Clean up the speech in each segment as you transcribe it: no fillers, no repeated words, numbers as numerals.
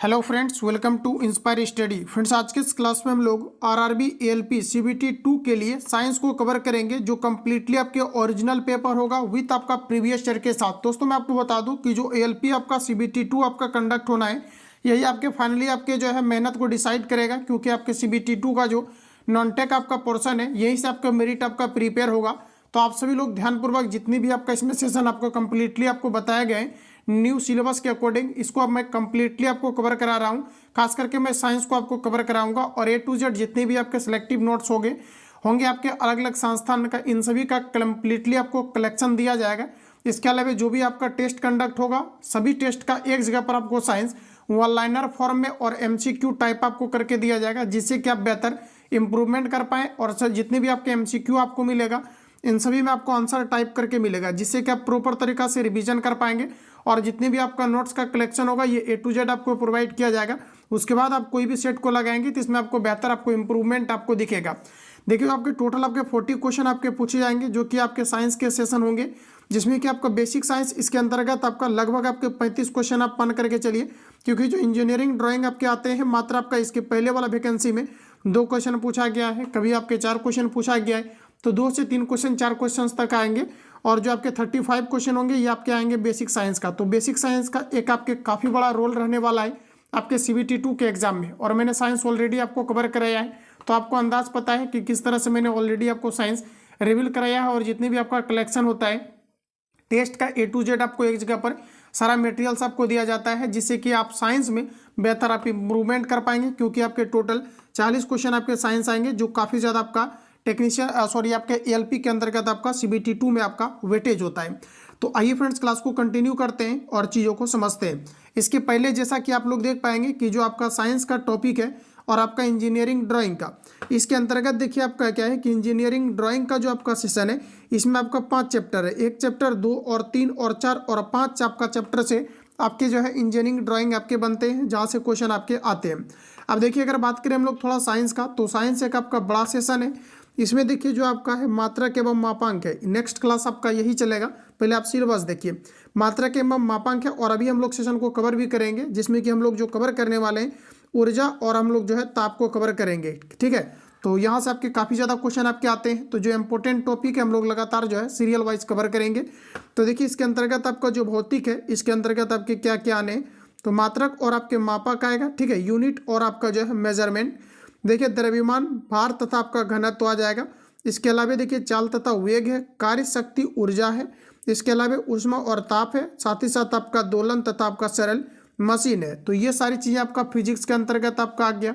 Hello friends, welcome to inspire study. Friends, आज के इस क्लास में हम लोग आरआरबी एएलपी सीबीटी 2 के लिए साइंस को कवर करेंगे, जो कम्प्लीटली आपके ओरिजिनल पेपर होगा विथ आपका प्रीवियस ईयर के साथ। दोस्तों, मैं आपको बता दूं कि जो एएलपी आपका सीबीटी 2 आपका कंडक्ट होना है, यही आपके फाइनली आपके जो है मेहनत को डिसाइड करेगा, क्योंकि आपके सीबीटी 2 का जो नॉन टेक आपका पोर्सन है, यहीं से आपका मेरिट आपका प्रिपेयर होगा। तो आप सभी लोग ध्यानपूर्वक जितनी भी आपका इसमें सेशन आपको कम्प्लीटली आपको बताया गया है न्यू सिलेबस के अकॉर्डिंग, इसको अब मैं कम्प्लीटली आपको कवर करा रहा हूँ। खास करके मैं साइंस को आपको कवर कराऊंगा और A to Z जितने भी आपके सिलेक्टिव नोट्स होंगे आपके अलग अलग संस्थान का, इन सभी का कम्प्लीटली आपको कलेक्शन दिया जाएगा। इसके अलावा जो भी आपका टेस्ट कंडक्ट होगा, सभी टेस्ट का एक जगह पर आपको साइंस वन लाइनर फॉर्म में और MCQ टाइप आपको करके दिया जाएगा, जिससे कि आप बेहतर इंप्रूवमेंट कर पाएँ। और सर जितने भी आपके MCQ आपको मिलेगा, इन सभी में आपको आंसर टाइप करके मिलेगा, जिससे कि आप प्रॉपर तरीका से रिवीजन कर पाएंगे। और जितने भी आपका नोट्स का कलेक्शन होगा, ये A to Z आपको प्रोवाइड किया जाएगा। उसके बाद आप कोई भी सेट को लगाएंगे तो इसमें आपको बेहतर आपको इंप्रूवमेंट आपको दिखेगा। देखिए, आपके टोटल आपके 40 क्वेश्चन आपके पूछे जाएंगे, जो कि आपके साइंस के सेशन होंगे, जिसमें कि आपका बेसिक साइंस इसके अंतर्गत आपका लगभग आपके 35 क्वेश्चन आप मान करके चलिए, क्योंकि जो इंजीनियरिंग ड्राइंग आपके आते हैं, मात्र आपका इसके पहले वाला वैकेंसी में 2 क्वेश्चन पूछा गया है, कभी आपके 4 क्वेश्चन पूछा गया है, तो 2 से 3 क्वेश्चन 4 क्वेश्चन तक आएंगे। और जो आपके 35 क्वेश्चन होंगे, ये आपके आएंगे बेसिक साइंस का। तो बेसिक साइंस का एक आपके काफ़ी बड़ा रोल रहने वाला है आपके सीबीटी 2 के एग्जाम में। और मैंने साइंस ऑलरेडी आपको कवर कराया है, तो आपको अंदाज पता है कि किस तरह से मैंने ऑलरेडी आपको साइंस रिवील कराया है। और जितने भी आपका कलेक्शन होता है टेस्ट का A to Z आपको एक जगह पर सारा मटेरियल्स आपको दिया जाता है, जिससे कि आप साइंस में बेहतर आप इंप्रूवमेंट कर पाएंगे। क्योंकि आपके टोटल 40 क्वेश्चन आपके साइंस आएंगे, जो काफ़ी ज़्यादा आपका टेक्नीशियन आपके एएलपी के अंतर्गत आपका सीबीटी 2 में आपका वेटेज होता है। तो आइए फ्रेंड्स, क्लास को कंटिन्यू करते हैं और चीज़ों को समझते हैं। इसके पहले जैसा कि आप लोग देख पाएंगे कि जो आपका साइंस का टॉपिक है और आपका इंजीनियरिंग ड्राइंग का, इसके अंतर्गत देखिए आपका क्या है कि इंजीनियरिंग ड्राइंग का जो आपका सेशन है, इसमें आपका 5 चैप्टर है। 1 चैप्टर, 2 और 3 और 4 और 5 आपका चैप्टर से आपके जो है इंजीनियरिंग ड्राइंग आपके बनते हैं, जहाँ से क्वेश्चन आपके आते हैं। अब देखिए, अगर बात करें हम लोग थोड़ा साइंस का, तो साइंस एक आपका बड़ा सेशन है। इसमें देखिए जो आपका है मात्रक एवं मापांक है, नेक्स्ट क्लास आपका यही चलेगा। पहले आप सिलेबस देखिए, मात्रक एवं मापांक है। और अभी हम लोग सेशन को कवर भी करेंगे, जिसमें कि हम लोग जो कवर करने वाले हैं ऊर्जा और हम लोग जो है ताप को कवर करेंगे। ठीक है, तो यहाँ से आपके काफ़ी ज़्यादा क्वेश्चन आपके आते हैं। तो जो इंपॉर्टेंट टॉपिक है, हम लोग लगातार जो है सीरियल वाइज कवर करेंगे। तो देखिए, इसके अंतर्गत आपका जो भौतिक है, इसके अंतर्गत आपके क्या क्या आने हैं, तो मात्रक और आपके मापक आएगा। ठीक है, यूनिट और आपका जो है मेजरमेंट। देखिए, द्रव्यमान, भार तथा आपका घनत्व आ जाएगा। इसके अलावा देखिए चाल तथा वेग है, कार्य शक्ति ऊर्जा है। इसके अलावा ऊष्मा और ताप है, साथ ही साथ आपका दोलन तथा आपका सरल मशीन है। तो ये सारी चीज़ें आपका फिजिक्स के अंतर्गत आपका आ गया।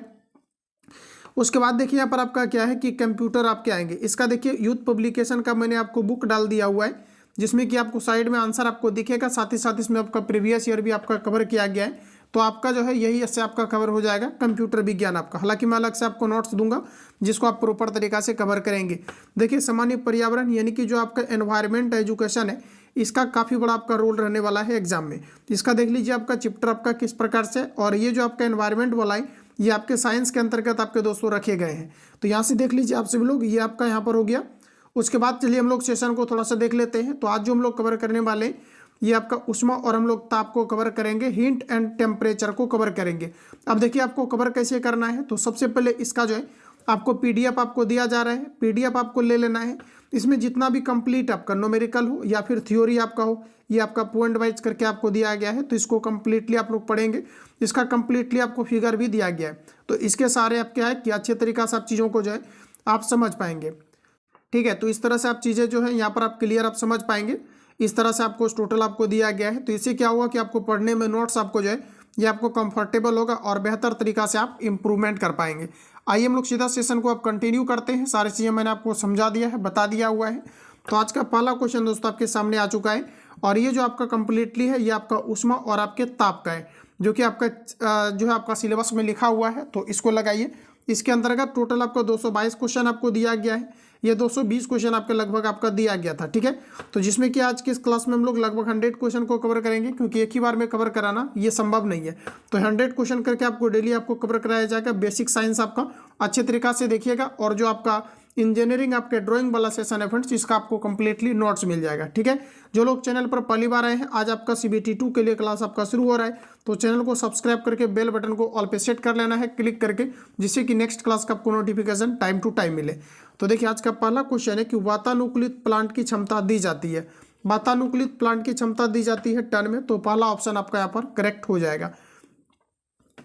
उसके बाद देखिए यहाँ पर आपका क्या है कि कंप्यूटर आपके आएंगे। इसका देखिए यूथ पब्लिकेशन का मैंने आपको बुक डाल दिया हुआ है, जिसमें कि आपको साइड में आंसर आपको दिखेगा, साथ ही साथ इसमें आपका प्रीवियस ईयर भी आपका कवर किया गया है। तो आपका जो है यही इससे आपका कवर हो जाएगा कंप्यूटर विज्ञान आपका। हालांकि मैं अलग से आपको नोट्स दूंगा, जिसको आप प्रॉपर तरीका से कवर करेंगे। देखिए, सामान्य पर्यावरण यानी कि जो आपका एनवायरमेंट एजुकेशन है, इसका काफ़ी बड़ा आपका रोल रहने वाला है एग्जाम में। इसका देख लीजिए आपका चैप्टर आपका किस प्रकार से, और ये जो आपका एनवायरमेंट वाला है, ये आपके साइंस के अंतर्गत आपके दोस्तों रखे गए हैं। तो यहाँ से देख लीजिए आप सभी लोग, ये आपका यहाँ पर हो गया। उसके बाद चलिए हम लोग सेशन को थोड़ा सा देख लेते हैं। तो आज जो हम लोग कवर करने वाले हैं, ये आपका ऊष्मा और हम लोग ताप को कवर करेंगे, हीट एंड टेम्परेचर को कवर करेंगे। अब देखिए आपको कवर कैसे करना है, तो सबसे पहले इसका जो है आपको PDF आपको दिया जा रहा है, PDF आपको ले लेना है। इसमें जितना भी कंप्लीट आपका न्यूमेरिकल हो या फिर थ्योरी आपका हो, ये आपका पॉइंट वाइज करके आपको दिया गया है। तो इसको कंप्लीटली आप लोग पढ़ेंगे। इसका कंप्लीटली आपको फिगर भी दिया गया है। तो इसके सारे आप क्या है कि अच्छे तरीका से आप चीज़ों को जो है आप समझ पाएंगे। ठीक है, तो इस तरह से आप चीज़ें जो है यहाँ पर आप क्लियर आप समझ पाएंगे। इस तरह से आपको टोटल आपको दिया गया है। तो इससे क्या हुआ कि आपको पढ़ने में नोट्स आपको जो है ये आपको कंफर्टेबल होगा और बेहतर तरीका से आप इंप्रूवमेंट कर पाएंगे। आइए हम लोग सीधा सेशन को आप कंटिन्यू करते हैं। सारी चीज़ें मैंने आपको समझा दिया है, बता दिया हुआ है। तो आज का पहला क्वेश्चन दोस्तों आपके सामने आ चुका है, और ये जो आपका कंप्लीटली है, ये आपका ऊष्मा और आपके ताप का है, जो कि आपका जो है आपका सिलेबस में लिखा हुआ है। तो इसको लगाइए। इसके अंतर्गत टोटल आपको 222 क्वेश्चन आपको दिया गया है। ये 220 क्वेश्चन आपके लगभग आपका दिया गया था। ठीक है, तो जिसमें कि आज की इस क्लास में हम लोग लगभग 100 क्वेश्चन को कवर करेंगे, क्योंकि एक ही बार में कवर कराना ये संभव नहीं है। तो 100 क्वेश्चन करके आपको डेली आपको कवर कराया जाएगा। बेसिक साइंस आपका अच्छे तरीक़ा से देखिएगा। और जो आपका इंजीनियरिंग आपके ड्राइंग वाला सेशन है फ्रेंड्स, इसका आपको कंप्लीटली नोट्स मिल जाएगा। ठीक है, जो लोग चैनल पर पहली बार आए हैं, आज आपका CBT 2 के लिए क्लास आपका शुरू हो रहा है, तो चैनल को सब्सक्राइब करके बेल बटन को ऑल पे सेट कर लेना है क्लिक करके, जिससे कि नेक्स्ट क्लास का आपको नोटिफिकेशन टाइम टू टाइम मिले। तो देखिए आज का पहला क्वेश्चन है कि वातानुकूलित प्लांट की क्षमता दी जाती है। वातानुकूलित प्लांट की क्षमता दी जाती है टन में, तो पहला ऑप्शन आपका यहाँ पर करेक्ट हो जाएगा।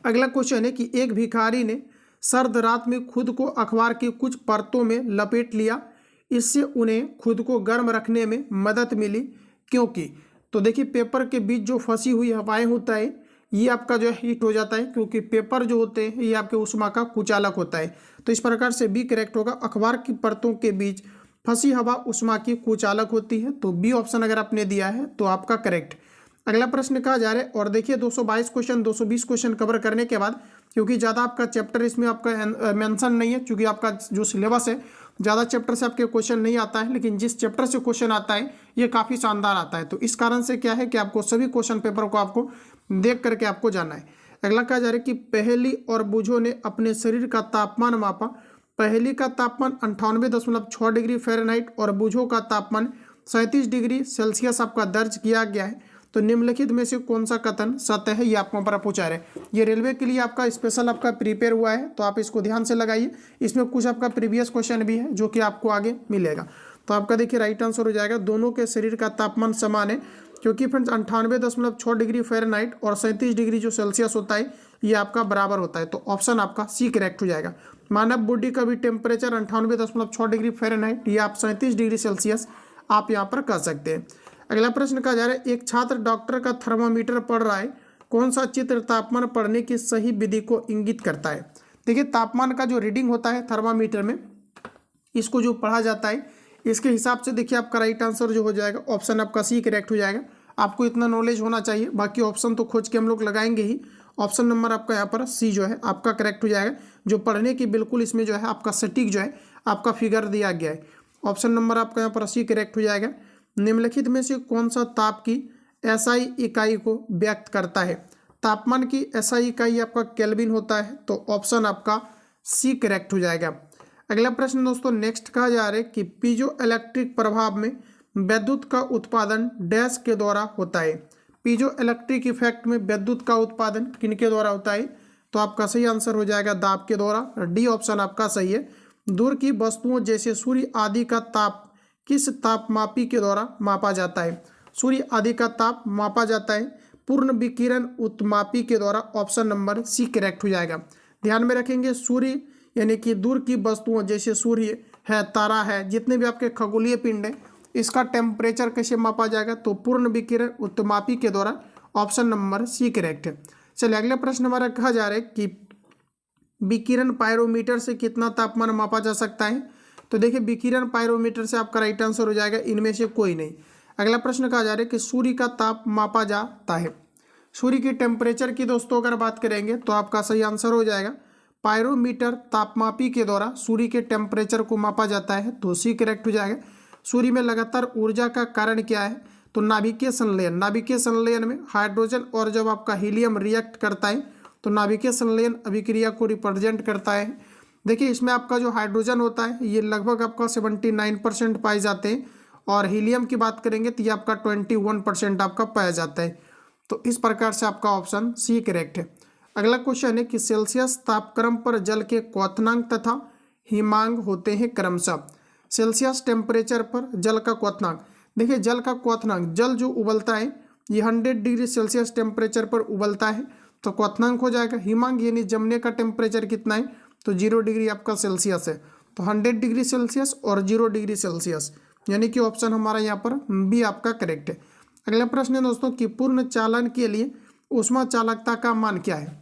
अगला क्वेश्चन है कि एक भिखारी ने सर्द रात में खुद को अखबार की कुछ परतों में लपेट लिया, इससे उन्हें खुद को गर्म रखने में मदद मिली, क्योंकि तो देखिए पेपर के बीच जो फंसी हुई हवाएं होता है ये आपका जो है हीट हो जाता है, क्योंकि पेपर जो होते हैं ये आपके उष्मा का कुचालक होता है। तो इस प्रकार से बी करेक्ट होगा, अखबार की परतों के बीच फंसी हवा उष्मा की कुचालक होती है। तो बी ऑप्शन अगर आपने दिया है तो आपका करेक्ट। अगला प्रश्न कहा जा रहा है, और देखिए 222 क्वेश्चन 220 क्वेश्चन कवर करने के बाद, क्योंकि ज़्यादा आपका चैप्टर इसमें आपका मेंशन नहीं है, क्योंकि आपका जो सिलेबस है ज़्यादा चैप्टर से आपके क्वेश्चन नहीं आता है, लेकिन जिस चैप्टर से क्वेश्चन आता है ये काफ़ी शानदार आता है। तो इस कारण से क्या है कि आपको सभी क्वेश्चन पेपर को आपको देख करके आपको जाना है। अगला कहा जा रहा है कि पहेली और बुझो ने अपने शरीर का तापमान मापा। पहेली का तापमान 98.6 डिग्री फ़ारेनहाइट और बुझो का तापमान 37 डिग्री सेल्सियस आपका दर्ज किया गया है। तो निम्नलिखित में से कौन सा कथन सत्य है, ये आपको पर पूछा रहे। ये रेलवे के लिए आपका स्पेशल आपका प्रिपेयर हुआ है, तो आप इसको ध्यान से लगाइए। इसमें कुछ आपका प्रीवियस क्वेश्चन भी है जो कि आपको आगे मिलेगा। तो आपका देखिए राइट आंसर हो जाएगा, दोनों के शरीर का तापमान समान है, क्योंकि फ्रेंड्स 98.6 डिग्री फ़ारेनहाइट और 37 डिग्री जो सेल्सियस होता है ये आपका बराबर होता है। तो ऑप्शन आपका सी करेक्ट हो जाएगा। मानव बॉडी का भी टेम्परेचर 98.6 डिग्री फ़ारेनहाइट या आप 37 डिग्री सेल्सियस आप यहाँ पर कह सकते हैं। अगला प्रश्न कहा जा रहा है, एक छात्र डॉक्टर का थर्मामीटर पढ़ रहा है, कौन सा चित्र तापमान पढ़ने की सही विधि को इंगित करता है। देखिए तापमान का जो रीडिंग होता है थर्मामीटर में, इसको जो पढ़ा जाता है इसके हिसाब से देखिए आपका राइट आंसर जो हो जाएगा ऑप्शन आपका सी करेक्ट हो जाएगा। आपको इतना नॉलेज होना चाहिए, बाकी ऑप्शन तो खोज के हम लोग लगाएंगे ही। ऑप्शन नंबर आपका यहाँ पर सी जो है आपका करेक्ट हो जाएगा, जो पढ़ने की बिल्कुल इसमें जो है आपका सटीक जो है आपका फिगर दिया गया है। ऑप्शन नंबर आपका यहाँ पर सी करेक्ट हो जाएगा। निम्नलिखित में से कौन सा ताप की एसआई इकाई को व्यक्त करता है। तापमान की एसआई इकाई आपका केल्विन होता है, तो ऑप्शन आपका सी करेक्ट हो जाएगा। अगला प्रश्न दोस्तों नेक्स्ट कहा जा रहा है कि पीजो इलेक्ट्रिक प्रभाव में विद्युत का उत्पादन डैश के द्वारा होता है। पीजो इलेक्ट्रिक इफेक्ट में विद्युत का उत्पादन किनके द्वारा होता है, तो आपका सही आंसर हो जाएगा दाब के द्वारा। डी ऑप्शन आपका सही है। दूर की वस्तुओं जैसे सूर्य आदि का ताप किस तापमापी के द्वारा मापा जाता है। सूर्य आदि का ताप मापा जाता है पूर्ण विकिरण उत्मापी के द्वारा। ऑप्शन नंबर सी करेक्ट हो जाएगा। ध्यान में रखेंगे सूर्य यानी कि दूर की वस्तुओं जैसे सूर्य है, तारा है, जितने भी आपके खगोलीय पिंड हैं, इसका टेम्परेचर कैसे मापा जाएगा, तो पूर्ण विकिरण उत्मापी के द्वारा। ऑप्शन नंबर सी करेक्ट है। चलिए अगला प्रश्न हमारा कहा जा रहा है कि विकिरण पायरोमीटर से कितना तापमान मापा जा सकता है। तो देखिए विकिरण पायरोमीटर से आपका राइट आंसर हो जाएगा इनमें से कोई नहीं। अगला प्रश्न कहा जा रहा है कि सूर्य का ताप मापा जाता है। सूर्य की टेम्परेचर की दोस्तों अगर बात करेंगे तो आपका सही आंसर हो जाएगा पायरोमीटर तापमापी के द्वारा सूर्य के टेम्परेचर को मापा जाता है, तो सी करेक्ट हो जाएगा। सूर्य में लगातार ऊर्जा का कारण क्या है, तो नाभिकीय संलयन। नाभिकीय संलयन में हाइड्रोजन और जब आपका हीलियम रिएक्ट करता है तो नाभिकीय संलयन अभिक्रिया को रिप्रेजेंट करता है। देखिए इसमें आपका जो हाइड्रोजन होता है ये लगभग आपका 79% पाए जाते हैं, और हीलियम की बात करेंगे तो ये आपका 21% आपका पाया जाता है। तो इस प्रकार से आपका ऑप्शन सी करेक्ट है। अगला क्वेश्चन है कि सेल्सियस तापक्रम पर जल के क्वथनांक तथा हिमांक होते हैं क्रमशः। सेल्सियस टेम्परेचर पर जल का क्वथनांक, देखिए जल का क्वथनांक, जल जो उबलता है ये 100 डिग्री सेल्सियस टेम्परेचर पर उबलता है, तो क्वथनांक हो जाएगा। हिमांक यानी जमने का टेम्परेचर कितना है, तो 0 डिग्री आपका सेल्सियस है, तो 100 डिग्री सेल्सियस और 0 डिग्री सेल्सियस, यानी कि ऑप्शन हमारा यहाँ पर बी आपका करेक्ट है। अगला प्रश्न है दोस्तों कि पूर्ण चालन के लिए ऊष्मा चालकता का मान क्या है।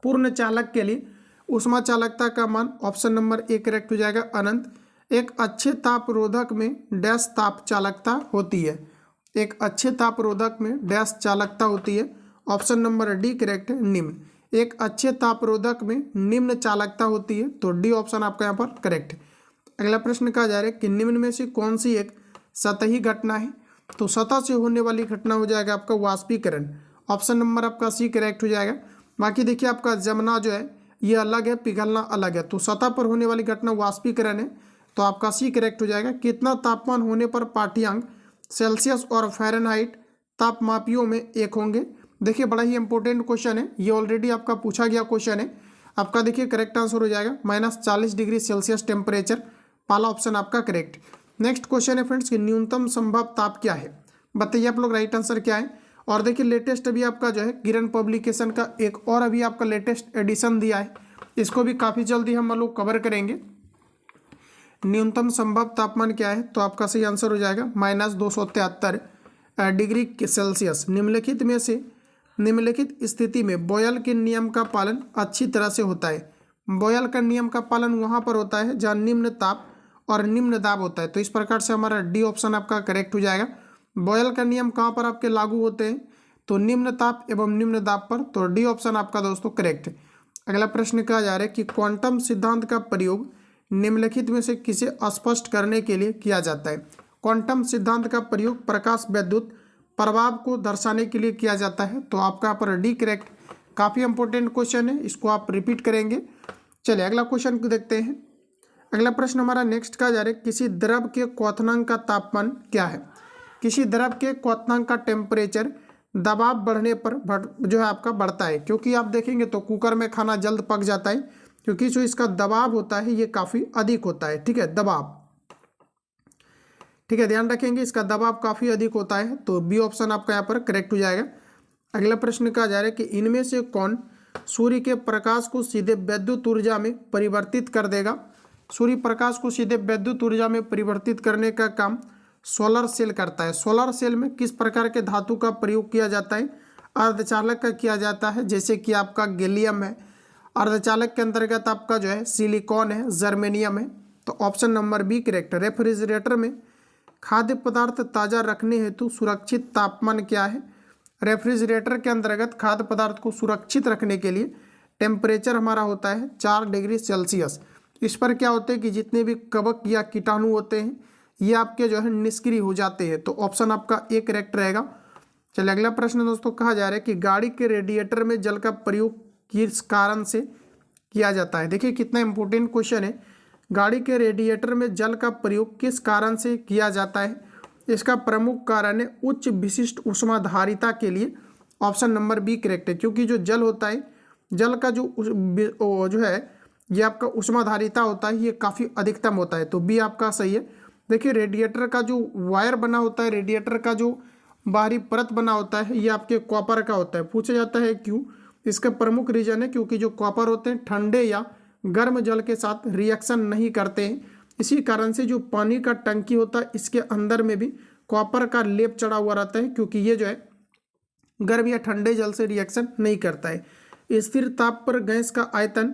पूर्ण चालक के लिए ऊष्मा चालकता का मान ऑप्शन नंबर ए करेक्ट हो जाएगा अनंत। एक अच्छे तापरोधक में डैश ताप चालकता होती है। एक अच्छे तापरोधक में डैश चालकता होती है। ऑप्शन नंबर डी करेक्ट है निम्न। एक अच्छे तापरोधक में निम्न चालकता होती है, तो डी ऑप्शन आपका यहाँ पर करेक्ट है। अगला प्रश्न कहा जा रहा है कि निम्न में से कौन सी एक सतही घटना है, तो सतह से होने वाली घटना हो जाएगा आपका वाष्पीकरण। ऑप्शन नंबर आपका सी करेक्ट हो जाएगा। बाकी देखिए आपका जमना जो है ये अलग है, पिघलना अलग है। तो सतह पर होने वाली घटना वाष्पीकरण है, तो आपका सी करेक्ट हो जाएगा। कितना तापमान होने पर पाठ्यांक सेल्सियस और फ़ारेनहाइट तापमापियों में एक होंगे? देखिए बड़ा ही इंपॉर्टेंट क्वेश्चन है, ये ऑलरेडी आपका पूछा गया क्वेश्चन है। आपका देखिए करेक्ट आंसर हो जाएगा -40 डिग्री सेल्सियस टेम्परेचर, पहला ऑप्शन आपका करेक्ट। नेक्स्ट क्वेश्चन है फ्रेंड्स कि न्यूनतम संभव ताप क्या है? बताइए आप लोग राइट आंसर क्या है। और देखिए लेटेस्ट अभी आपका जो है किरण पब्लिकेशन का एक और अभी आपका लेटेस्ट एडिशन दिया है, इसको भी काफ़ी जल्दी हम लोग कवर करेंगे। न्यूनतम संभव तापमान क्या है? तो आपका सही आंसर हो जाएगा -273 डिग्री सेल्सियस। निम्नलिखित स्थिति में बॉयल के नियम का पालन अच्छी तरह से होता है। बॉयल का नियम का पालन वहाँ पर होता है जहाँ निम्न ताप और निम्न दाब होता है। तो इस प्रकार से हमारा डी ऑप्शन आपका करेक्ट हो जाएगा। बॉयल का नियम कहाँ पर आपके लागू होते हैं? तो निम्न ताप एवं निम्न दाब पर। तो डी ऑप्शन आपका दोस्तों करेक्ट है। अगला प्रश्न कहा जा रहा है कि क्वांटम सिद्धांत का प्रयोग निम्नलिखित में से किसे स्पष्ट करने के लिए किया जाता है? क्वांटम सिद्धांत का प्रयोग प्रकाश विद्युत प्रभाव को दर्शाने के लिए किया जाता है। तो आपका यहाँ पर डी करेक्ट। काफ़ी इंपॉर्टेंट क्वेश्चन है, इसको आप रिपीट करेंगे। चलिए अगला क्वेश्चन को देखते हैं। अगला प्रश्न हमारा नेक्स्ट का जा रहा है किसी द्रव के क्वथनांक का तापमान क्या है? किसी द्रव के क्वथनांक का टेम्परेचर दबाव बढ़ने पर जो है आपका बढ़ता है, क्योंकि आप देखेंगे तो कुकर में खाना जल्द पक जाता है, क्योंकि जो इसका दबाव होता है ये काफ़ी अधिक होता है। ठीक है, दबाव, ठीक है, ध्यान रखेंगे इसका दबाव काफ़ी अधिक होता है। तो बी ऑप्शन आपका यहाँ पर करेक्ट हो जाएगा। अगला प्रश्न कहा जा रहा है कि इनमें से कौन सूर्य के प्रकाश को सीधे विद्युत ऊर्जा में परिवर्तित कर देगा? सूर्य प्रकाश को सीधे विद्युत ऊर्जा में परिवर्तित करने का काम सोलर सेल करता है। सोलर सेल में किस प्रकार के धातु का प्रयोग किया जाता है? अर्धचालक का किया जाता है, जैसे कि आपका गैलियम है। अर्धचालक के अंतर्गत आपका जो है सिलिकॉन है, जर्मेनियम है। तो option number B correct. Refrigerator में खाद्य पदार्थ ताज़ा रखने हेतु सुरक्षित तापमान क्या है? रेफ्रिजरेटर के अंतर्गत खाद्य पदार्थ को सुरक्षित रखने के लिए टेम्परेचर हमारा होता है 4 डिग्री सेल्सियस। इस पर क्या होते हैं कि जितने भी कवक या कीटाणु होते हैं ये आपके जो है निष्क्रिय हो जाते हैं। तो ऑप्शन आपका ए करेक्ट रहेगा। चलिए अगला प्रश्न दोस्तों कहा जा रहा है कि गाड़ी के रेडिएटर में जल का प्रयोग किस कारण से किया जाता है? देखिए कितना इंपॉर्टेंट क्वेश्चन है। गाड़ी के रेडिएटर में जल का प्रयोग किस कारण से किया जाता है? इसका प्रमुख कारण है उच्च विशिष्ट ऊष्माधारिता के लिए। ऑप्शन नंबर बी करेक्ट है, क्योंकि जो जल होता है, जल का जो है ये आपका ऊष्माधारिता होता है, ये काफ़ी अधिकतम होता है। तो बी आपका सही है। देखिए रेडिएटर का जो वायर बना होता है, रेडिएटर का जो बाहरी परत बना होता है, ये आपके कॉपर का होता है। पूछा जाता है क्यों? इसका प्रमुख रीजन है क्योंकि जो कॉपर होते हैं ठंडे या गर्म जल के साथ रिएक्शन नहीं करते हैं। इसी कारण से जो पानी का टंकी होता है इसके अंदर में भी कॉपर का लेप चढ़ा हुआ रहता है, क्योंकि ये जो है गर्म या ठंडे जल से रिएक्शन नहीं करता है। स्थिर ताप पर गैस का आयतन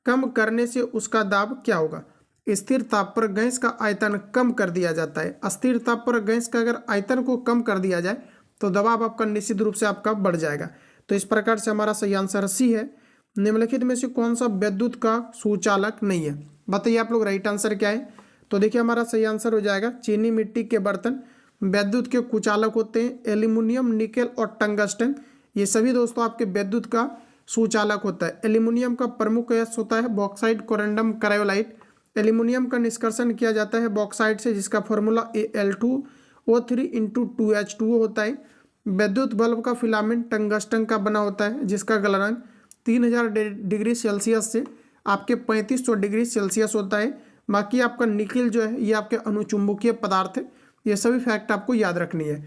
कम करने से उसका दाब क्या होगा? स्थिर ताप पर गैस का आयतन कम कर दिया जाता है। अस्थिर ताप पर गैस का अगर आयतन को कम कर दिया जाए तो दबाव आपका निश्चित रूप से आपका बढ़ जाएगा। तो इस प्रकार से हमारा सही आंसर सी है। निम्नलिखित में से कौन सा विद्युत का सुचालक नहीं है? बताइए आप लोग राइट आंसर क्या है। तो देखिए हमारा सही आंसर हो जाएगा चीनी मिट्टी के बर्तन विद्युत के कुचालक होते हैं। एल्यूमिनियम, निकेल और टंगस्टन ये सभी दोस्तों आपके विद्युत का सुचालक होता है। एल्यूमिनियम का प्रमुख अयस्क होता है बॉक्साइट, कोरंडम, क्रायोलाइट। एल्यूमिनियम का निष्कर्षण किया जाता है बॉक्साइट से, जिसका फॉर्मूला Al2O3 × 2H2O होता है। विद्युत बल्ब का फिलामेंट टंगस्टन का बना होता है, जिसका गलनांक 3000 डिग्री सेल्सियस से आपके 3500 डिग्री सेल्सियस होता है। बाकी आपका निकिल जो है ये आपके अनुचुंबकीय पदार्थ है। ये सभी फैक्ट आपको याद रखनी है।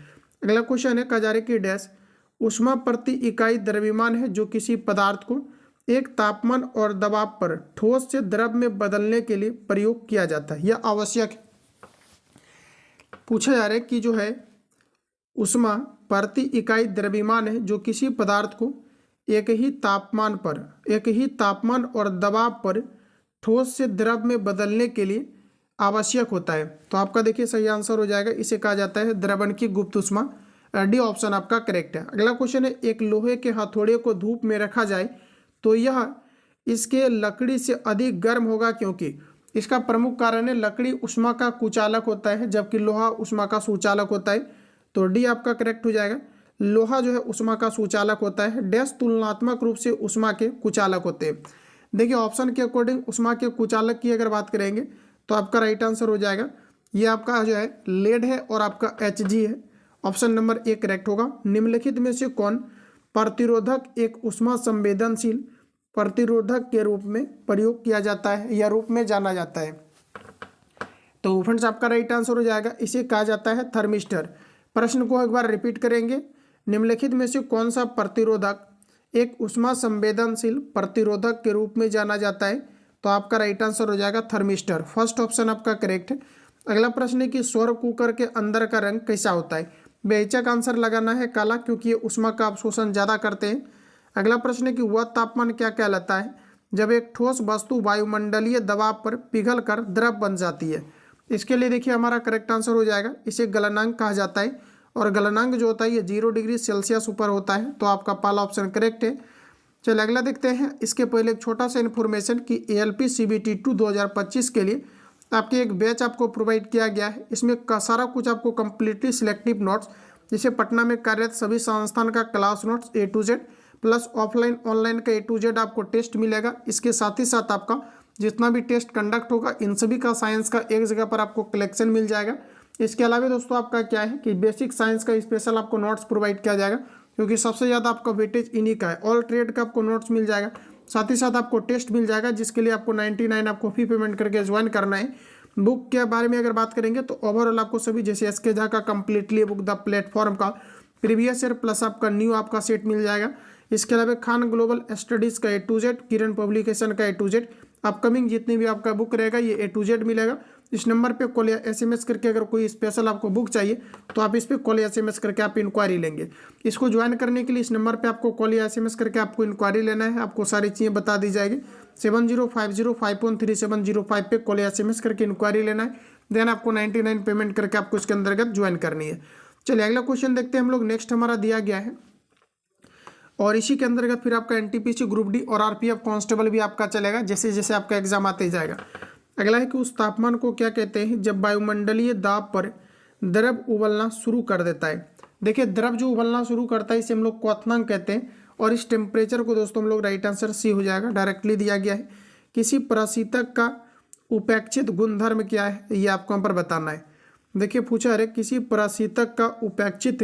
अगला क्वेश्चन है कजारे की डैश ऊष्मा प्रति इकाई द्रव्यमान है जो किसी पदार्थ को एक तापमान और दबाव पर ठोस से द्रव में बदलने के लिए प्रयोग किया जाता है। यह आवश्यक है। पूछा जा रहा है कि जो है ऊष्मा प्रति इकाई द्रव्यमान है जो किसी पदार्थ को एक ही तापमान और दबाव पर ठोस से द्रव में बदलने के लिए आवश्यक होता है। तो आपका देखिए सही आंसर हो जाएगा, इसे कहा जाता है द्रवण की गुप्त ऊष्मा। डी ऑप्शन आपका करेक्ट है। अगला क्वेश्चन है एक लोहे के हथौड़े को धूप में रखा जाए तो यह इसके लकड़ी से अधिक गर्म होगा, क्योंकि इसका प्रमुख कारण है लकड़ी ऊष्मा का कुचालक होता है जबकि लोहा ऊष्मा का सुचालक होता है। तो डी आपका करेक्ट हो जाएगा। लोहा जो है ऊष्मा का सुचालक होता है। डैश तुलनात्मक रूप से ऊष्मा के कुचालक होते हैं। देखिए ऑप्शन के अकॉर्डिंग उष्मा के कुचालक की अगर बात करेंगे तो आपका राइट आंसर हो जाएगा ये आपका जो है लेड है और आपका Hg है। ऑप्शन नंबर ए करेक्ट होगा। निम्नलिखित में से कौन प्रतिरोधक एक उष्मा संवेदनशील प्रतिरोधक के रूप में प्रयोग किया जाता है या रूप में जाना जाता है? तो फ्रेंड्स आपका राइट आंसर हो जाएगा इसे कहा जाता है थर्मिस्टर। प्रश्न को एक बार रिपीट करेंगे। निम्नलिखित में से कौन सा प्रतिरोधक एक उष्मा संवेदनशील प्रतिरोधक के रूप में जाना जाता है? तो आपका राइट आंसर हो जाएगा थर्मिस्टर। फर्स्ट ऑप्शन आपका करेक्ट है। अगला प्रश्न है कि सौर कुकर के अंदर का रंग कैसा होता है? बेहिचक आंसर लगाना है काला, क्योंकि ये उष्मा का अवशोषण ज़्यादा करते हैं। अगला प्रश्न है कि वह तापमान क्या कहलाता है जब एक ठोस वस्तु वायुमंडलीय दबाव पर पिघल कर द्रव बन जाती है? इसके लिए देखिए हमारा करेक्ट आंसर हो जाएगा इसे गलनांक कहा जाता है, और गलनांक जो होता है ये 0 डिग्री सेल्सियस ऊपर होता है। तो आपका पहला ऑप्शन करेक्ट है। चलिए अगला देखते हैं। इसके पहले एक छोटा सा इन्फॉर्मेशन कि ALP CBT 2 2025 के लिए आपके एक बैच आपको प्रोवाइड किया गया है। इसमें सारा कुछ आपको कंप्लीटली सिलेक्टिव नोट्स, जैसे पटना में कार्यरत सभी संस्थान का class notes A to Z plus offline online का A to Z आपको टेस्ट मिलेगा। इसके साथ ही साथ आपका जितना भी टेस्ट कंडक्ट होगा इन सभी का साइंस का एक जगह पर आपको कलेक्शन मिल जाएगा। इसके अलावा दोस्तों आपका क्या है कि बेसिक साइंस का स्पेशल आपको नोट्स प्रोवाइड किया जाएगा, क्योंकि सबसे ज़्यादा आपका वेटेज इन्हीं का है। ऑल ट्रेड का आपको नोट्स मिल जाएगा, साथ ही साथ आपको टेस्ट मिल जाएगा, जिसके लिए आपको 99 आपको फी पेमेंट करके ज्वाइन करना है। बुक के बारे में अगर बात करेंगे तो ओवरऑल आपको सभी जैसे SK झा का कंप्लीटली बुक द प्लेटफॉर्म का प्रीवियस ईयर प्लस आपका न्यू आपका सेट मिल जाएगा। इसके अलावा खान ग्लोबल स्टडीज़ का A to Z, Kiran publication का A to Z, अपकमिंग जितनी भी आपका बुक रहेगा ये A to Z मिलेगा। इस नंबर पे कॉल या SMS करके अगर कोई स्पेशल आपको बुक चाहिए तो आप इस पे कॉल या SMS करके आप इंक्वायरी लेंगे। इसको ज्वाइन करने के लिए इस नंबर पे आपको कॉल या SMS करके आपको इंक्वायरी लेना है। आपको सारी चीज़ें बता दी जाएगी। 7050513705 पे कॉल या SMS करके इंक्वायरी लेना है। देन आपको 99 पेमेंट करके आपको इसके अंतर्गत ज्वाइन करनी है। चलिए अगला क्वेश्चन देखते हैं हम लोग। नेक्स्ट हमारा दिया गया है और इसी के अंतर्गत फिर आपका NTPC ग्रुप डी और RPF कांस्टेबल भी आपका चलेगा जैसे जैसे आपका एग्जाम आते जाएगा। अगला है कि उस तापमान को क्या कहते हैं जब वायुमंडलीय दाब पर द्रव उबलना शुरू कर देता है? देखिए द्रव जो उबलना शुरू करता है इसे हम लोग क्वथनांक कहते हैं, और इस टेम्परेचर को दोस्तों हम लोग राइट आंसर सी हो जाएगा। डायरेक्टली दिया गया है। किसी प्रशीतक का उपेक्षित गुणधर्म क्या है ये आपको यहाँ पर बताना है। देखिए पूछा है किसी प्रशीतक का उपेक्षित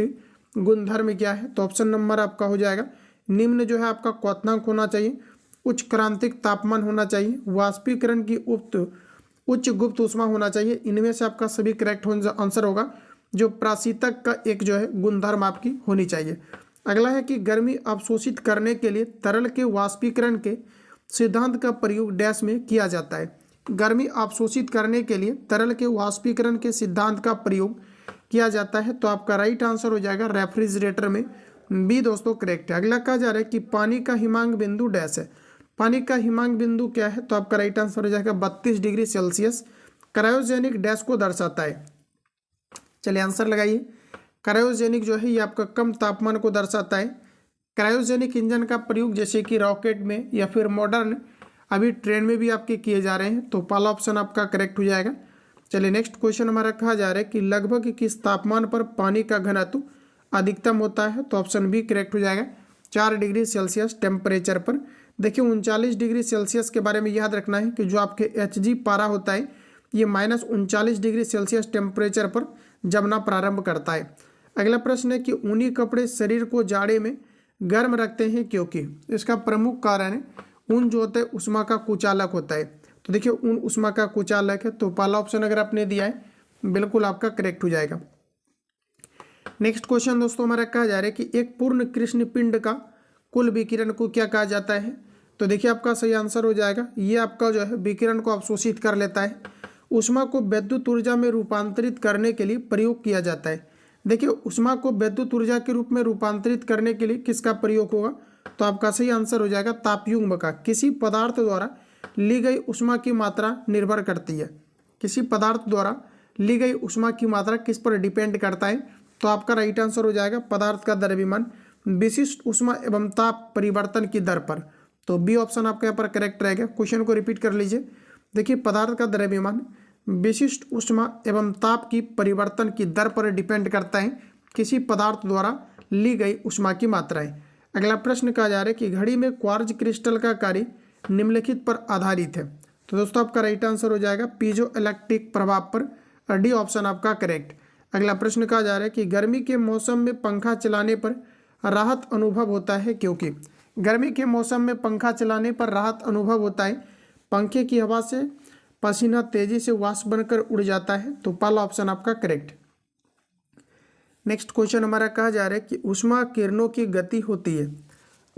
गुणधर्म क्या है? तो ऑप्शन नंबर आपका हो जाएगा निम्न जो है आपका क्वथनांक होना चाहिए, उच्च क्रांतिक तापमान होना चाहिए, वाष्पीकरण की उच्च गुप्त ऊष्मा होना चाहिए। इनमें से आपका सभी करेक्ट आंसर होगा। जो प्राशीतक का एक जो है गुणधर्म आपकी होनी चाहिए। अगला है कि गर्मी अवशोषित करने के लिए तरल के वाष्पीकरण के सिद्धांत का प्रयोग डैश में किया जाता है? गर्मी अवशोषित करने के लिए तरल के वाष्पीकरण के सिद्धांत का प्रयोग किया जाता है। तो आपका राइट आंसर हो जाएगा रेफ्रिजरेटर में। बी दोस्तों करेक्ट है। अगला कहा जा रहा है कि पानी का हिमांक बिंदु डैश है। पानी का हिमांक बिंदु क्या है? तो आपका राइट आंसर हो जाएगा 32 डिग्री सेल्सियस। क्रायोजेनिक डैश को दर्शाता है। चलिए आंसर लगाइए। क्रायोजेनिक जो है ये आपका कम तापमान को दर्शाता है। क्रायोजेनिक इंजन का प्रयोग जैसे कि रॉकेट में या फिर मॉडर्न अभी ट्रेन में भी आपके किए जा रहे हैं। तो पहला ऑप्शन आपका करेक्ट हो जाएगा। चलिए नेक्स्ट क्वेश्चन हमारा कहा जा रहा है कि लगभग किस तापमान पर पानी का घनत्व अधिकतम होता है? तो ऑप्शन बी करेक्ट हो जाएगा 4 डिग्री सेल्सियस टेम्परेचर पर। देखिए 39 डिग्री सेल्सियस के बारे में याद रखना है कि जो आपके Hg पारा होता है ये -39 डिग्री सेल्सियस टेम्परेचर पर जमना प्रारंभ करता है। अगला प्रश्न है कि ऊनी कपड़े शरीर को जाड़े में गर्म रखते हैं क्योंकि? इसका प्रमुख कारण है ऊन जो होता है उष्मा का कुचालक होता है। तो देखिए ऊन उष्मा का कुचालक है। तो पहला ऑप्शन अगर आपने दिया है बिल्कुल आपका करेक्ट हो जाएगा। नेक्स्ट क्वेश्चन दोस्तों हमारा कहा जा रहा है कि एक पूर्ण कृष्ण पिंड का कुल विकिरण को क्या कहा जाता है? तो देखिए आपका सही आंसर हो जाएगा ये आपका जो है विकिरण को अवशोषित कर लेता है। उष्मा को विद्युत ऊर्जा में रूपांतरित करने के लिए प्रयोग किया जाता है। देखिए उष्मा को विद्युत ऊर्जा के रूप में रूपांतरित करने के लिए किसका प्रयोग होगा? तो आपका सही आंसर हो जाएगा तापयुग्म का। किसी पदार्थ द्वारा ली गई उष्मा की मात्रा निर्भर करती है। किसी पदार्थ द्वारा ली गई उष्मा की मात्रा किस पर डिपेंड करता है? तो आपका राइट आंसर हो जाएगा पदार्थ का द्रव्यमान विशिष्ट उष्मा एवं ताप परिवर्तन की दर पर। तो बी ऑप्शन आपका यहाँ पर करेक्ट रहेगा। क्वेश्चन को रिपीट कर लीजिए। देखिए पदार्थ का द्रव्यमान विशिष्ट उष्मा एवं ताप की परिवर्तन की दर पर डिपेंड करता है किसी पदार्थ द्वारा ली गई उष्मा की मात्राएं। अगला प्रश्न कहा जा रहा है कि घड़ी में क्वार्ज क्रिस्टल का कार्य निम्नलिखित पर आधारित है। तो दोस्तों आपका राइट आंसर हो जाएगा पीजो इलेक्ट्रिक प्रभाव पर, डी ऑप्शन आपका करेक्ट। अगला प्रश्न कहा जा रहा है कि गर्मी के मौसम में पंखा चलाने पर राहत अनुभव होता है क्योंकि। गर्मी के मौसम में पंखा चलाने पर राहत अनुभव होता है, पंखे की हवा से पसीना तेजी से वाष्प बनकर उड़ जाता है। तो पहला ऑप्शन आपका करेक्ट। नेक्स्ट क्वेश्चन हमारा कहा जा रहा है कि ऊष्मा किरणों की गति होती है।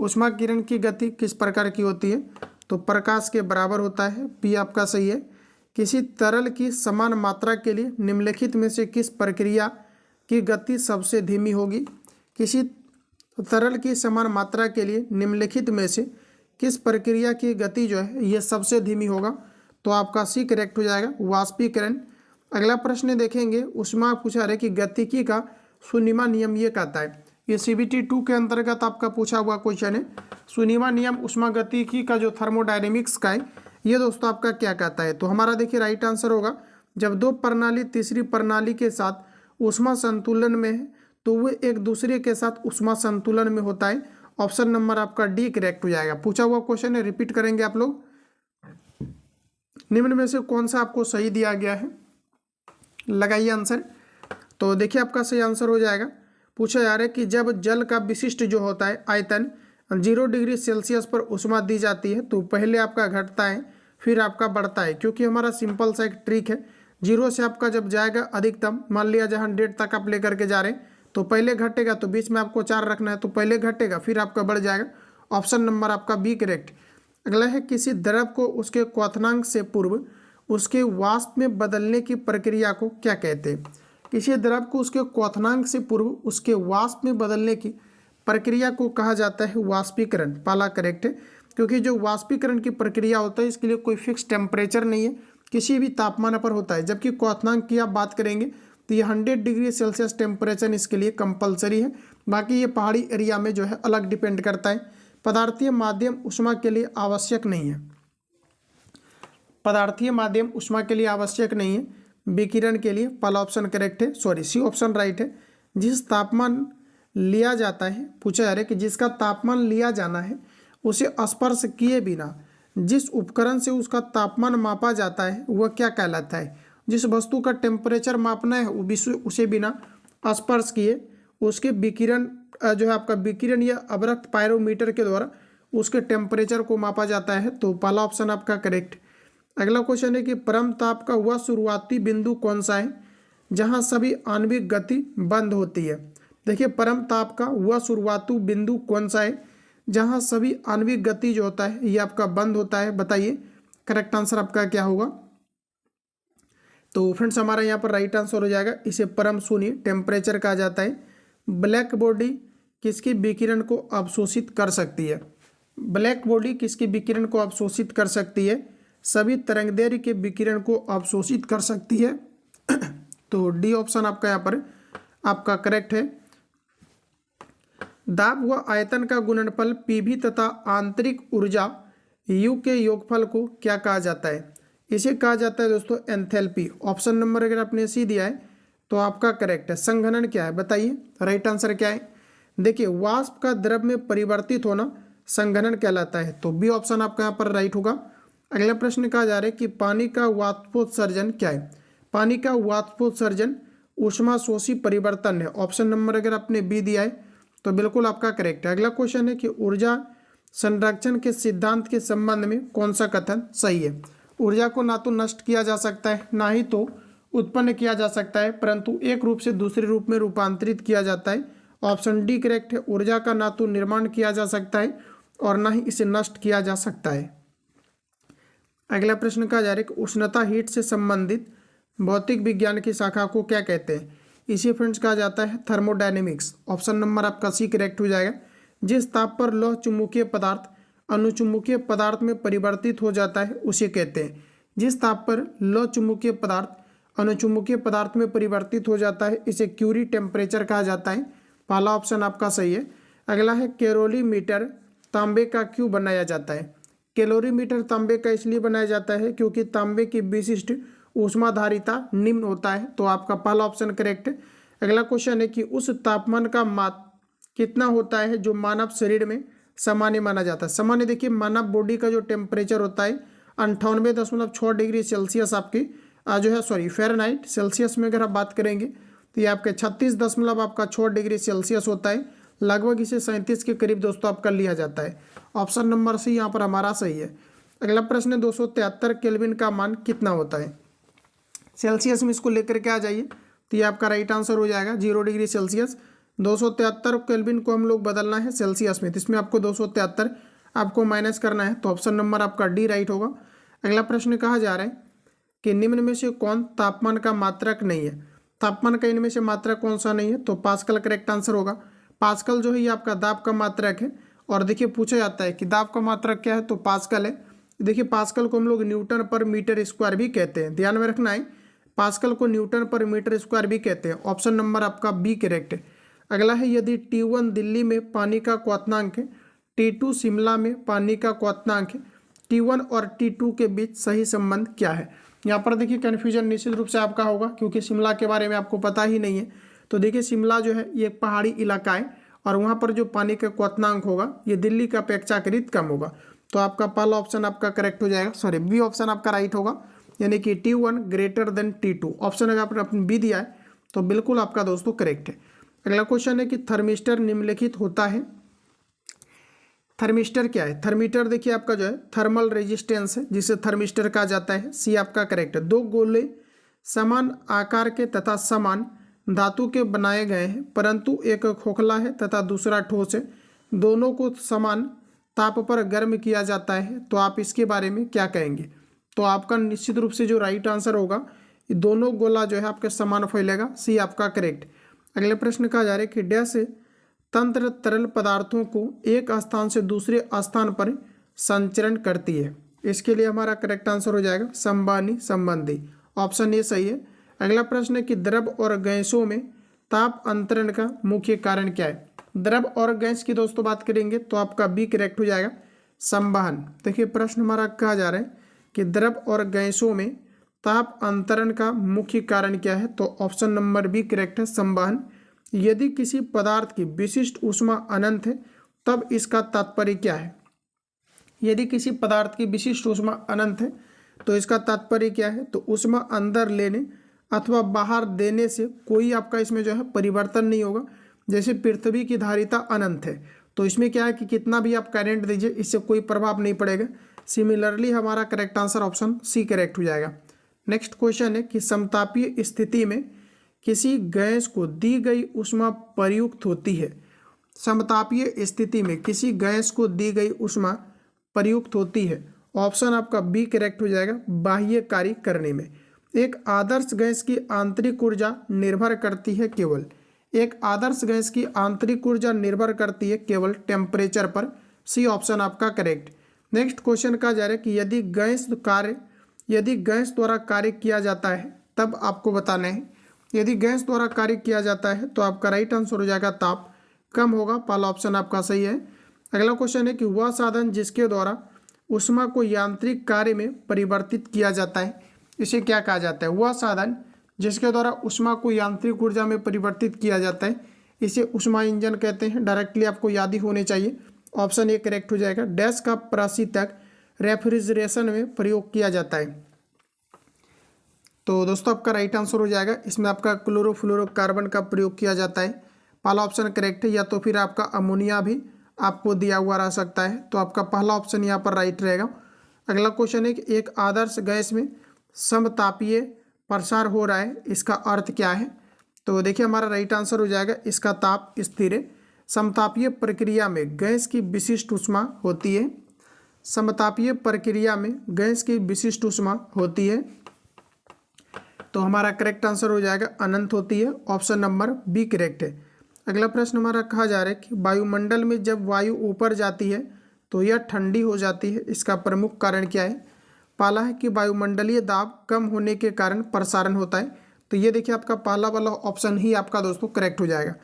ऊष्मा किरण की गति किस प्रकार की होती है? तो प्रकाश के बराबर होता है, बी आपका सही है। किसी तरल की समान मात्रा के लिए निम्नलिखित में से किस प्रक्रिया की गति सबसे धीमी होगी? किसी तरल की समान मात्रा के लिए निम्नलिखित में से किस प्रक्रिया की गति जो है ये सबसे धीमी होगा? तो आपका सी करेक्ट हो जाएगा, वाष्पीकरण। अगला प्रश्न देखेंगे, ऊष्मा पूछा रहे कि गतिकी का शून्यमा नियम ये कहता है। ये CBT 2 के अंतर्गत आपका पूछा हुआ क्वेश्चन है। शून्यमा नियम ऊष्मागतिकी का जो थर्मोडायनेमिक्स का है ये दोस्तों आपका क्या कहता है? तो हमारा देखिए राइट आंसर होगा, जब दो प्रणाली तीसरी प्रणाली के साथ ऊष्मा संतुलन में है तो वो एक दूसरे के साथ ऊष्मा संतुलन में होता है। ऑप्शन नंबर आपका डी करेक्ट हो जाएगा। पूछा हुआ क्वेश्चन है, रिपीट करेंगे आप लोग। निम्न में से कौन सा आपको सही दिया गया है? लगाइए आंसर। तो देखिए आपका सही आंसर हो जाएगा, पूछा जा रहा है कि जब जल का विशिष्ट जो होता है आयतन 0 डिग्री सेल्सियस पर ऊष्मा दी जाती है तो पहले आपका घटता है फिर आपका बढ़ता है, क्योंकि हमारा सिंपल सा एक ट्रिक है। 0 से आपका जब जाएगा अधिकतम, मान लिया जहाँ 150 तक आप लेकर के जा रहे हैं तो पहले घटेगा, तो बीच में आपको 4 रखना है तो पहले घटेगा फिर आपका बढ़ जाएगा। ऑप्शन नंबर आपका बी करेक्ट। अगला है, किसी द्रव को उसके क्वथनांक से पूर्व उसके वाष्प में बदलने की प्रक्रिया को क्या कहते हैं? किसी द्रव को उसके क्वथनांक से पूर्व उसके वाष्प में बदलने की प्रक्रिया को कहा जाता है वाष्पीकरण। पहला करेक्ट है, क्योंकि जो वाष्पीकरण की प्रक्रिया होता है इसके लिए कोई फिक्स टेम्परेचर नहीं है, किसी भी तापमान पर होता है। जबकि क्वथनांक की आप बात करेंगे तो ये 100 डिग्री सेल्सियस टेम्परेचर इसके लिए कंपलसरी है। बाकी ये पहाड़ी एरिया में जो है अलग डिपेंड करता है। पदार्थीय माध्यम ऊष्मा के लिए आवश्यक नहीं है, पदार्थीय माध्यम ऊष्मा के लिए आवश्यक नहीं है, विकिरण के लिए। पहला ऑप्शन करेक्ट है, सॉरी सी ऑप्शन राइट है। जिस तापमान लिया जाता है, पूछा जा रहा है कि जिसका तापमान लिया जाना है उसे स्पर्श किए बिना जिस उपकरण से उसका तापमान मापा जाता है वह क्या कहलाता है? जिस वस्तु का टेम्परेचर मापना है वो उसे बिना स्पर्श किए उसके विकिरण जो है आपका विकिरण या अवरक्त पायरोमीटर के द्वारा उसके टेम्परेचर को मापा जाता है। तो पहला ऑप्शन आपका करेक्ट। अगला क्वेश्चन है कि परम ताप का वह शुरुआती बिंदु कौन सा है जहां सभी आणविक गति बंद होती है? देखिए परम ताप का वह शुरुआती बिंदु कौन सा है जहां सभी आणविक गति जो होता है ये आपका बंद होता है? बताइए करेक्ट आंसर आपका क्या होगा? तो फ्रेंड्स हमारा यहाँ पर राइट आंसर हो जाएगा, इसे परम शून्य टेम्परेचर कहा जाता है। ब्लैक बॉडी किसकी विकिरण को अवशोषित कर सकती है? ब्लैक बॉडी किसकी विकिरण को अवशोषित कर सकती है? सभी तरंगदैर्घ्य के विकिरण को अवशोषित कर सकती है। तो डी ऑप्शन आपका यहाँ पर आपका करेक्ट है। दाब व आयतन का गुणनफल पीवी तथा आंतरिक ऊर्जा यू के योगफल को क्या कहा जाता है? इसे कहा जाता है दोस्तों एंथैल्पी। ऑप्शन नंबर अगर आपने सी दिया है तो आपका करेक्ट है। संघनन क्या है बताइए, राइट आंसर क्या है? देखिए वाष्प का द्रव में परिवर्तित होना संघनन कहलाता है। तो बी ऑप्शन आपका यहाँ पर राइट होगा। अगला प्रश्न कहा जा रहा है कि पानी का वाष्पोत्सर्जन क्या है? पानी का वाष्पोत्सर्जन ऊष्माशोषी परिवर्तन है। ऑप्शन नंबर अगर आपने बी दिया है तो बिल्कुल आपका करेक्ट है। अगला क्वेश्चन है कि ऊर्जा संरक्षण के सिद्धांत के संबंध में कौन सा कथन सही है? ऊर्जा को ना तो नष्ट किया जा सकता है ना ही तो उत्पन्न किया जा सकता है, परंतु एक रूप से दूसरे रूप में रूपांतरित किया जाता है। ऑप्शन डी करेक्ट है। ऊर्जा का ना तो निर्माण किया जा सकता है और ना ही इसे नष्ट किया जा सकता है। अगला प्रश्न कहा जा रहा है कि उष्णता हीट से संबंधित भौतिक विज्ञान की शाखा को क्या कहते हैं? इसे फ्रेंड्स कहा जाता है थर्मोडायनेमिक्स। ऑप्शन नंबर आपका सी करेक्ट हो जाएगा। जिस ताप पर लौह चुंबकीय पदार्थ अनुचुंबकीय पदार्थ में परिवर्तित हो जाता है उसे कहते हैं। जिस ताप पर लौह चुंबकीय पदार्थ अनुचुंबकीय पदार्थ में परिवर्तित हो जाता है इसे क्यूरी टेम्परेचर कहा जाता है। पहला ऑप्शन आपका सही है। अगला है कैलोरीमीटर तांबे का क्यों बनाया जाता है? कैलोरीमीटर तांबे का इसलिए बनाया जाता है क्योंकि तांबे की विशिष्ट ऊष्माधारिता निम्न होता है। तो आपका पहला ऑप्शन करेक्ट है। अगला क्वेश्चन है कि उस तापमान का माप कितना होता है जो मानव शरीर में सामान्य माना जाता है। सामान्य देखिए मानव बॉडी का जो टेम्परेचर होता है 98.6 डिग्री सेल्सियस आपकी जो है फ़ारेनहाइट, सेल्सियस में अगर आप बात करेंगे तो ये आपके 36.6 डिग्री सेल्सियस होता है। लगभग इसे 37 के करीब दोस्तों आपका लिया जाता है। ऑप्शन नंबर सी यहाँ पर हमारा सही है। अगला प्रश्न है 273 केल्विन का मान कितना होता है। सेल्सियस में इसको लेकर के आ जाइए तो ये आपका राइट आंसर हो जाएगा 0 डिग्री सेल्सियस। 273 केल्विन को हम लोग बदलना है सेल्सियस में, तो इसमें आपको 273 आपको माइनस करना है, तो ऑप्शन नंबर आपका डी राइट होगा। अगला प्रश्न कहा जा रहा है कि निम्न में से कौन तापमान का मात्रक नहीं है। तापमान का इनमें से मात्रक कौन सा नहीं है, तो पास्कल करेक्ट आंसर होगा। पास्कल जो है ये आपका दाब का मात्रक है। और देखिए पूछा जाता है कि दाब का मात्रक क्या है, तो पास्कल है। देखिए पास्कल को हम लोग न्यूटन पर मीटर स्क्वायर भी कहते हैं, ध्यान में रखना है। पास्कल को न्यूटन पर मीटर स्क्वायर भी कहते हैं। ऑप्शन नंबर आपका बी करेक्ट है। अगला है यदि T1 दिल्ली में पानी का क्वथनांक है, T2 शिमला में पानी का क्वथनांक है, T1 और T2 के बीच सही संबंध क्या है। यहाँ पर देखिए कन्फ्यूजन निश्चित रूप से आपका होगा क्योंकि शिमला के बारे में आपको पता ही नहीं है। तो देखिए शिमला जो है ये पहाड़ी इलाका है और वहाँ पर जो पानी का क्वथनांक होगा ये दिल्ली का अपेक्षाकृत कम होगा। तो आपका पहला ऑप्शन आपका करेक्ट हो जाएगा, बी ऑप्शन आपका राइट होगा, यानी कि T1 greater than T2। Option अगर आपने बी दिया है तो बिल्कुल आपका दोस्तों करेक्ट है। अगला क्वेश्चन है कि थर्मिस्टर निम्नलिखित होता है। थर्मिस्टर क्या है। थर्मीटर देखिए आपका जो है थर्मल रेजिस्टेंस है जिसे थर्मिस्टर कहा जाता है, सी आपका करेक्ट है। दो गोले समान आकार के तथा समान धातु के बनाए गए हैं परंतु एक खोखला है तथा दूसरा ठोस है, दोनों को समान ताप पर गर्म किया जाता है, तो आप इसके बारे में क्या कहेंगे। तो आपका निश्चित रूप से जो राइट आंसर होगा ये दोनों गोला जो है आपके समान फैलेगा, सी आपका करेक्ट। अगले प्रश्न कहा जा रहा है कि डैश तंत्र तरल पदार्थों को एक स्थान से दूसरे स्थान पर संचरण करती है। इसके लिए हमारा करेक्ट आंसर हो जाएगा संबानी संबंधी, ऑप्शन ए सही है। अगला प्रश्न है कि द्रव और गैसों में ताप अंतरण का मुख्य कारण क्या है। द्रव और गैस की दोस्तों बात करेंगे तो आपका बी करेक्ट हो जाएगा संवहन। देखिए प्रश्न हमारा कहा जा रहा है कि द्रव और गैसों में ताप अंतरण का मुख्य कारण क्या है, तो ऑप्शन नंबर बी करेक्ट है संवहन। यदि किसी पदार्थ की विशिष्ट ऊष्मा अनंत है तब इसका तात्पर्य क्या है। यदि किसी पदार्थ की विशिष्ट ऊष्मा अनंत है तो इसका तात्पर्य क्या है, तो ऊष्मा अंदर लेने अथवा बाहर देने से कोई आपका इसमें जो है परिवर्तन नहीं होगा। जैसे पृथ्वी की धारिता अनंत है तो इसमें क्या है कि कितना भी आप करंट दीजिए इससे कोई प्रभाव नहीं पड़ेगा। सिमिलरली हमारा correct answer option C correct हो जाएगा। नेक्स्ट क्वेश्चन है कि समतापीय स्थिति में किसी गैस को दी गई ऊष्मा प्रयुक्त होती है। समतापीय स्थिति में किसी गैस को दी गई ऊष्मा प्रयुक्त होती है, ऑप्शन आपका बी करेक्ट हो जाएगा बाह्य कार्य करने में। एक आदर्श गैस की आंतरिक ऊर्जा निर्भर करती है केवल, एक आदर्श गैस की आंतरिक ऊर्जा निर्भर करती है केवल टेम्परेचर पर, सी ऑप्शन आपका करेक्ट। नेक्स्ट क्वेश्चन कहा जा रहा है कि यदि गैस द्वारा कार्य किया जाता है तब आपको बताना है। यदि गैस द्वारा कार्य किया जाता है तो आपका राइट आंसर हो जाएगा ताप कम होगा, पहला ऑप्शन आपका सही है। अगला क्वेश्चन है कि वह साधन जिसके द्वारा ऊष्मा को यांत्रिक कार्य में परिवर्तित किया जाता है, इसे क्या कहा जाता है। वह साधन जिसके द्वारा ऊष्मा को यांत्रिक ऊर्जा में परिवर्तित किया जाता है इसे ऊष्मा इंजन कहते हैं। डायरेक्टली आपको याद ही होने चाहिए, ऑप्शन ए करेक्ट हो जाएगा। डैश का प्रायश्चित्तक रेफ्रिजरेशन में प्रयोग किया जाता है, तो दोस्तों आपका राइट आंसर हो जाएगा इसमें आपका क्लोरोफ्लोरोकार्बन का प्रयोग किया जाता है, पहला ऑप्शन करेक्ट है। या तो फिर आपका अमोनिया भी आपको दिया हुआ रह सकता है, तो आपका पहला ऑप्शन यहाँ पर राइट रहेगा। अगला क्वेश्चन है कि एक आदर्श गैस में समतापीय प्रसार हो रहा है, इसका अर्थ क्या है। तो देखिए हमारा राइट आंसर हो जाएगा इसका ताप स्थिर है। समतापीय प्रक्रिया में गैस की विशिष्ट ऊष्मा होती है, समतापीय प्रक्रिया में गैस की विशिष्ट ऊष्मा होती है, तो हमारा करेक्ट आंसर हो जाएगा अनंत होती है, ऑप्शन नंबर बी करेक्ट है। अगला प्रश्न हमारा कहा जा रहा है कि वायुमंडल में जब वायु ऊपर जाती है तो यह ठंडी हो जाती है, इसका प्रमुख कारण क्या है। पहला है कि वायुमंडलीय दाब कम होने के कारण प्रसारण होता है, तो ये देखिए आपका पहला वाला ऑप्शन ही आपका दोस्तों करेक्ट हो जाएगा।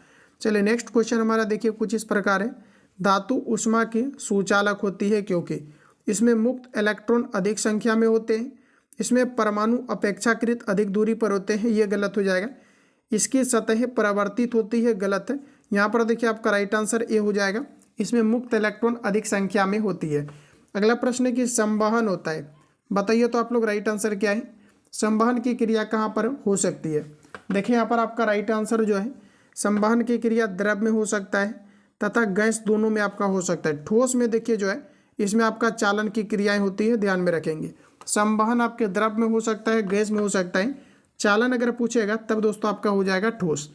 चलिए नेक्स्ट क्वेश्चन हमारा देखिए कुछ इस प्रकार है। धातु ऊष्मा की सुचालक होती है क्योंकि इसमें मुक्त इलेक्ट्रॉन अधिक संख्या में होते हैं, इसमें परमाणु अपेक्षाकृत अधिक दूरी पर होते हैं, ये गलत हो जाएगा। इसकी सतह परावर्तित होती है, गलत है। यहाँ पर देखिए आपका राइट आंसर ए हो जाएगा, इसमें मुक्त इलेक्ट्रॉन अधिक संख्या में होती है। अगला प्रश्न है कि संवहन होता है, बताइए तो आप लोग राइट आंसर क्या है। संवहन की क्रिया कहाँ पर हो सकती है। देखिए यहाँ पर आपका राइट आंसर जो है, संवहन की क्रिया द्रव में हो सकता है तथा गैस, दोनों में आपका हो सकता है। ठोस में देखिए जो है, इसमें आपका चालन की क्रियाएं होती है, ध्यान में रखेंगे। संवहन आपके द्रव में हो सकता है, गैस में हो सकता है, चालन अगर पूछेगा तब दोस्तों आपका हो जाएगा ठोस।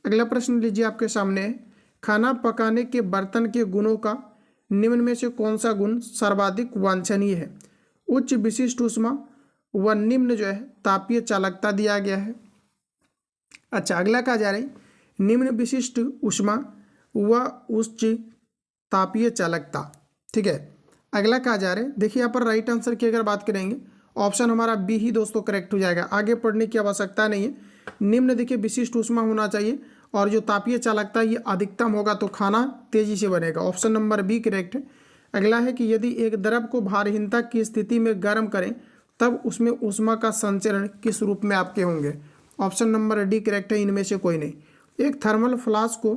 अगला प्रश्न लीजिए आपके सामने है, खाना पकाने के बर्तन के गुणों का निम्न में से कौन सा गुण सर्वाधिक वांछनीय है। उच्च विशिष्ट ऊष्मा व निम्न जो है तापीय चालकता दिया गया है। अच्छा, अगला कहा जा रहा है निम्न विशिष्ट ऊष्मा व उच्च तापीय चालकता। ठीक है, अगला कहा जा रहा है, देखिए यहाँ पर राइट आंसर की अगर बात करेंगे, ऑप्शन हमारा बी ही दोस्तों करेक्ट हो जाएगा, आगे पढ़ने की आवश्यकता नहीं है। निम्न देखिए विशिष्ट ऊष्मा होना चाहिए और जो तापीय चालकता ये अधिकतम होगा तो खाना तेजी से बनेगा, ऑप्शन नंबर बी करेक्ट है। अगला है कि यदि एक द्रव को भारहीनता की स्थिति में गर्म करें तब उसमें ऊष्मा का संचरण किस रूप में आपके होंगे, ऑप्शन नंबर डी करेक्ट है, इनमें से कोई नहीं। एक थर्मल फ्लास्क को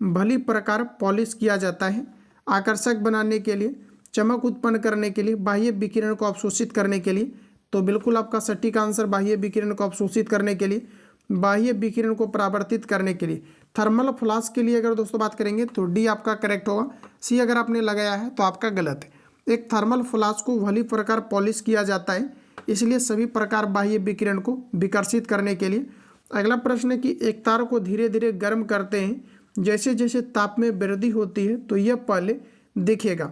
भली प्रकार पॉलिश किया जाता है आकर्षक बनाने के लिए, चमक उत्पन्न करने के लिए, बाह्य विकिरण को अवशोषित करने के लिए। तो बिल्कुल आपका सटीक आंसर बाह्य विकिरण को अवशोषित करने के लिए, बाह्य विकिरण को परावर्तित करने के लिए। थर्मल फ्लास्क के लिए अगर दोस्तों बात करेंगे तो डी आपका करेक्ट होगा, सी अगर आपने लगाया है तो आपका गलत है। एक थर्मल फ्लास्क को भली प्रकार पॉलिश किया जाता है, इसलिए सभी प्रकार बाह्य विकिरण को विकर्षित करने के लिए। अगला प्रश्न है कि एक तार को धीरे धीरे गर्म करते हैं, जैसे जैसे ताप में वृद्धि होती है तो यह पहले दिखेगा।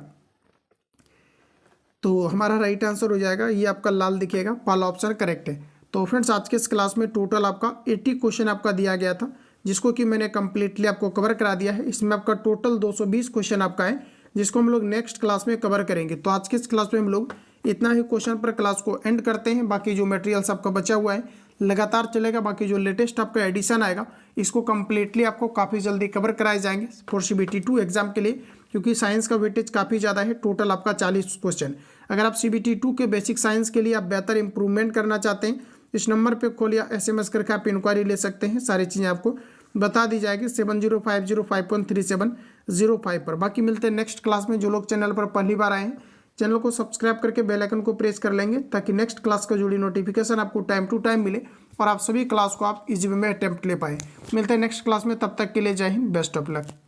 तो हमारा राइट आंसर हो जाएगा ये आपका लाल दिखेगा, पहला ऑप्शन करेक्ट है। तो फ्रेंड्स आज के इस क्लास में टोटल आपका 80 क्वेश्चन आपका दिया गया था, जिसको कि मैंने कंप्लीटली आपको कवर करा दिया है। इसमें आपका टोटल 220 क्वेश्चन आपका है, जिसको हम लोग नेक्स्ट क्लास में कवर करेंगे। तो आज के इस क्लास में हम लोग इतना ही क्वेश्चन पर क्लास को एंड करते हैं। बाकी जो मटेरियल्स आपका बचा हुआ है लगातार चलेगा, बाकी जो लेटेस्ट आपका एडिशन आएगा इसको कंप्लीटली आपको काफ़ी जल्दी कवर कराए जाएंगे फॉर CBT 2 एग्जाम के लिए, क्योंकि साइंस का वेटेज काफ़ी ज़्यादा है, टोटल आपका 40 क्वेश्चन। अगर आप CBT 2 के बेसिक साइंस के लिए आप बेहतर इंप्रूवमेंट करना चाहते हैं, इस नंबर पे कॉल या SMS करके आप इंक्वायरी ले सकते हैं, सारी चीज़ें आपको बता दी जाएगी 7050513705 पर। बाकी मिलते हैं नेक्स्ट क्लास में। जो लोग चैनल पर पहली बार आए हैं चैनल को सब्सक्राइब करके बेल आइकन को प्रेस कर लेंगे, ताकि नेक्स्ट क्लास का जुड़ी नोटिफिकेशन आपको टाइम टू टाइम मिले और आप सभी क्लास को आप इजी वे में अटेम्प्ट ले पाएँ। मिलते हैं नेक्स्ट क्लास में, तब तक के लिए जय हिंद, बेस्ट ऑफ लक।